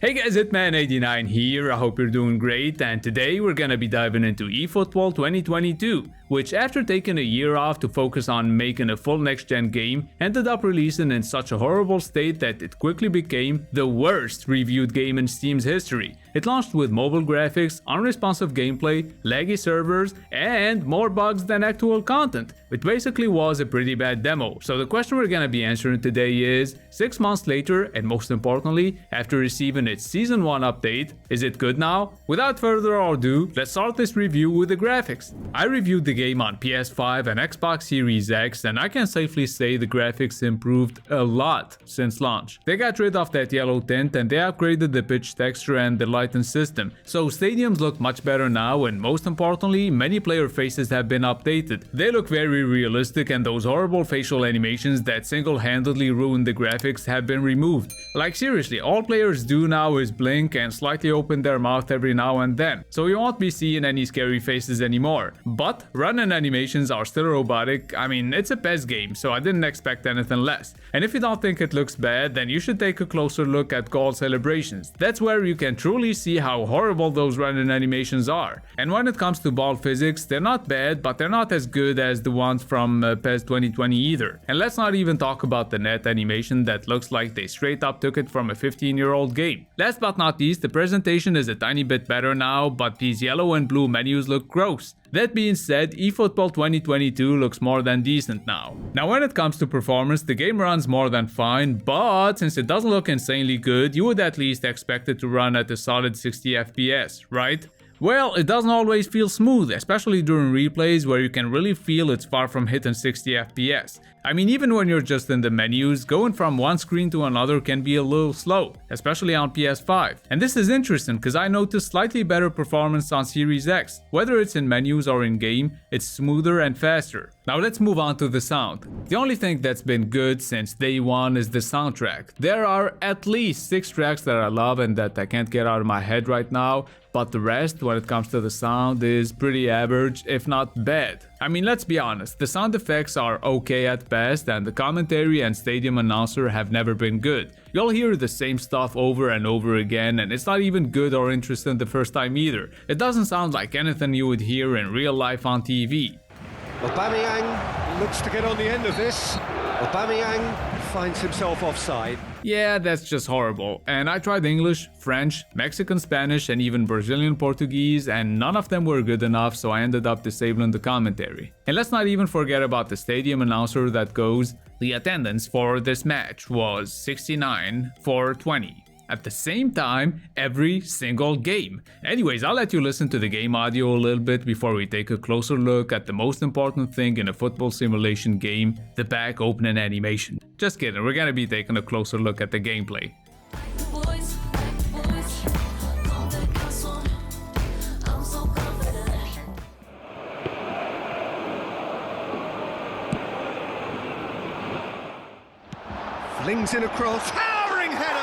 Hey guys, Hitman89 here, I hope you're doing great, and today we're gonna be diving into eFootball 2022, which after taking a year off to focus on making a full next-gen game, ended up releasing in such a horrible state that it quickly became the worst reviewed game in Steam's history. It launched with mobile graphics, unresponsive gameplay, laggy servers, and more bugs than actual content. It basically was a pretty bad demo, so the question we're gonna be answering today is, 6 months later, and most importantly, after receiving its Season 1 update, is it good now? Without further ado, let's start this review with the graphics. I reviewed the game on PS5 and Xbox Series X, and I can safely say the graphics improved a lot since launch. They got rid of that yellow tint and they upgraded the pitch texture and the lighting system, so stadiums look much better now, and most importantly, many player faces have been updated. They look very realistic, and those horrible facial animations that single-handedly ruined the graphics have been removed. Like seriously, all players do now is blink and slightly open their mouth every now and then, so you won't be seeing any scary faces anymore. But running animations are still robotic. I mean, it's a PES game, so I didn't expect anything less. And if you don't think it looks bad, then you should take a closer look at goal celebrations. That's where you can truly see how horrible those running animations are. And when it comes to ball physics, they're not bad, but they're not as good as the ones from PES 2020 either. And let's not even talk about the net animation that looks like they straight up took it from a 15-year-old game. Last but not least, the presentation is a tiny bit better now, but these yellow and blue menus look gross. That being said, eFootball 2022 looks more than decent now. Now when it comes to performance, the game runs more than fine, but since it doesn't look insanely good, you would at least expect it to run at a solid 60 FPS, right? Well, it doesn't always feel smooth, especially during replays where you can really feel it's far from hitting 60 FPS. I mean, even when you're just in the menus, going from one screen to another can be a little slow, especially on PS5. And this is interesting because I noticed slightly better performance on Series X. Whether it's in menus or in game, it's smoother and faster. Now let's move on to the sound. The only thing that's been good since day one is the soundtrack. There are at least 6 tracks that I love and that I can't get out of my head right now, but the rest, when it comes to the sound, is pretty average, if not bad. I mean, let's be honest, the sound effects are okay at best, and the commentary and stadium announcer have never been good. You'll hear the same stuff over and over again, and it's not even good or interesting the first time either. It doesn't sound like anything you would hear in real life on TV. Aubameyang looks to get on the end of this. Aubameyang finds himself offside. Yeah, that's just horrible. And I tried English, French, Mexican Spanish, and even Brazilian Portuguese, and none of them were good enough, so I ended up disabling the commentary. And let's not even forget about the stadium announcer that goes, "The attendance for this match was 69-20. At the same time, every single game. Anyways, I'll let you listen to the game audio a little bit before we take a closer look at the most important thing in a football simulation game, the back opening animation. Just kidding, we're gonna be taking a closer look at the gameplay. Flings in a cross. Towering header!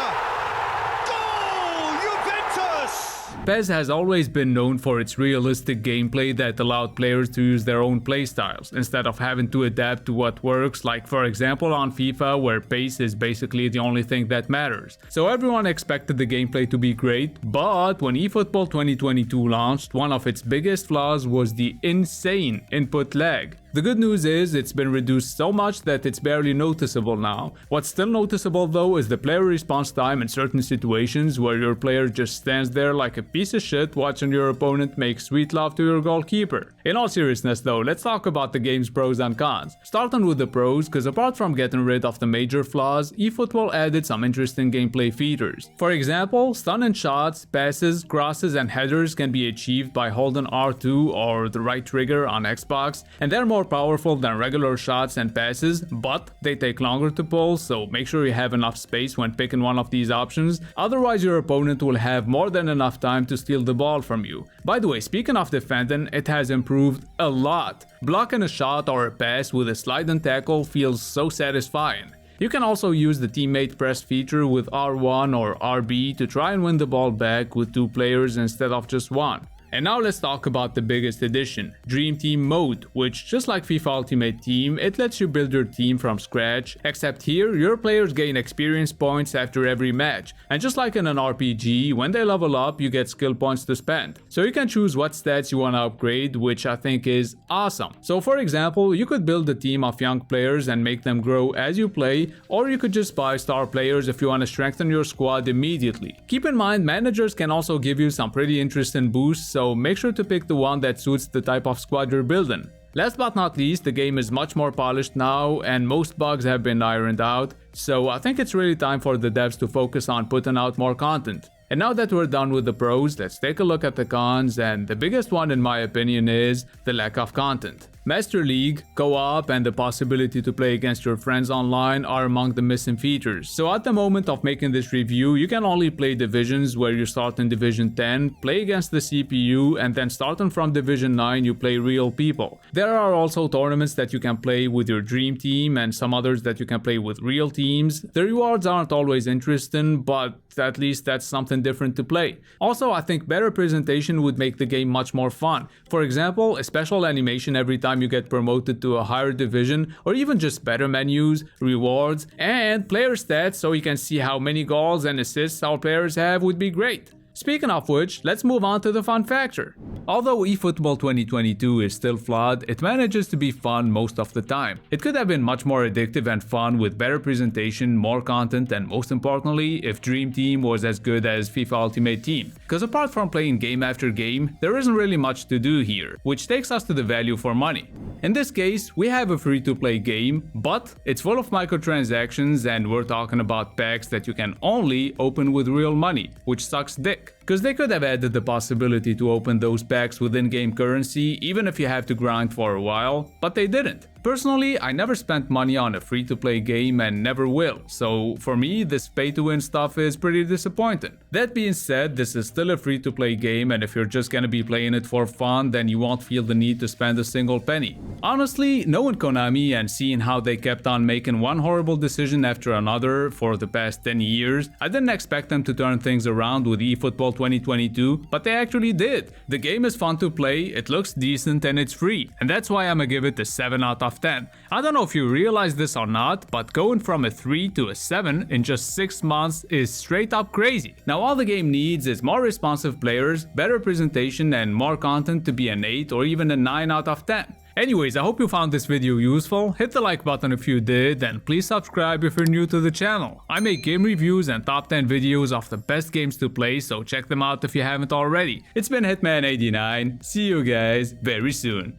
PES has always been known for its realistic gameplay that allowed players to use their own playstyles, instead of having to adapt to what works, like for example on FIFA, where pace is basically the only thing that matters. So everyone expected the gameplay to be great, but when eFootball 2022 launched, one of its biggest flaws was the insane input lag. The good news is it's been reduced so much that it's barely noticeable now. What's still noticeable though is the player response time in certain situations where your player just stands there like a piece of shit watching your opponent make sweet love to your goalkeeper. In all seriousness though, let's talk about the game's pros and cons. Starting with the pros, because apart from getting rid of the major flaws, eFootball added some interesting gameplay features. For example, stunning shots, passes, crosses and headers can be achieved by holding R2 or the right trigger on Xbox, and they're more powerful than regular shots and passes, but they take longer to pull, so make sure you have enough space when picking one of these options, otherwise your opponent will have more than enough time to steal the ball from you. By the way, speaking of defending, it has improved a lot. Blocking a shot or a pass with a sliding tackle feels so satisfying. You can also use the teammate press feature with R1 or RB to try and win the ball back with 2 players instead of just one. And now let's talk about the biggest addition, Dream Team Mode, which just like FIFA Ultimate Team, it lets you build your team from scratch, except here your players gain experience points after every match, and just like in an RPG, when they level up you get skill points to spend. So you can choose what stats you want to upgrade, which I think is awesome. So for example, you could build a team of young players and make them grow as you play, or you could just buy star players if you want to strengthen your squad immediately. Keep in mind, managers can also give you some pretty interesting boosts, so make sure to pick the one that suits the type of squad you're building. Last but not least, the game is much more polished now and most bugs have been ironed out, so I think it's really time for the devs to focus on putting out more content. And now that we're done with the pros, let's take a look at the cons, and the biggest one in my opinion is the lack of content. Master League, co-op, and the possibility to play against your friends online are among the missing features. So at the moment of making this review, you can only play divisions where you start in Division 10, play against the CPU, and then starting from Division 9 you play real people. There are also tournaments that you can play with your dream team and some others that you can play with real teams. The rewards aren't always interesting, but at least that's something different to play. Also, I think better presentation would make the game much more fun. For example, a special animation every time you get promoted to a higher division, or even just better menus, rewards, and player stats so you can see how many goals and assists our players have would be great. Speaking of which, let's move on to the fun factor. Although eFootball 2022 is still flawed, it manages to be fun most of the time. It could have been much more addictive and fun with better presentation, more content, and most importantly, if Dream Team was as good as FIFA Ultimate Team. Because apart from playing game after game, there isn't really much to do here, which takes us to the value for money. In this case, we have a free-to-play game, but it's full of microtransactions and we're talking about packs that you can only open with real money, which sucks dick. Because they could have added the possibility to open those packs with in-game currency even if you have to grind for a while, but they didn't. Personally, I never spent money on a free-to-play game and never will, so for me this pay-to-win stuff is pretty disappointing. That being said, this is still a free-to-play game, and if you're just gonna be playing it for fun, then you won't feel the need to spend a single penny. Honestly, knowing Konami and seeing how they kept on making one horrible decision after another for the past 10 years, I didn't expect them to turn things around with eFootball 2022, but they actually did. The game is fun to play, it looks decent, and it's free, and that's why I'ma give it a 7 out of 10. I don't know if you realize this or not, but going from a 3 to a 7 in just 6 months is straight up crazy. Now all the game needs is more responsive players, better presentation, and more content to be an 8 or even a 9 out of 10. Anyways, I hope you found this video useful. Hit the like button if you did, and please subscribe if you're new to the channel. I make game reviews and top 10 videos of the best games to play, so check them out if you haven't already. It's been Hitman89. See you guys very soon.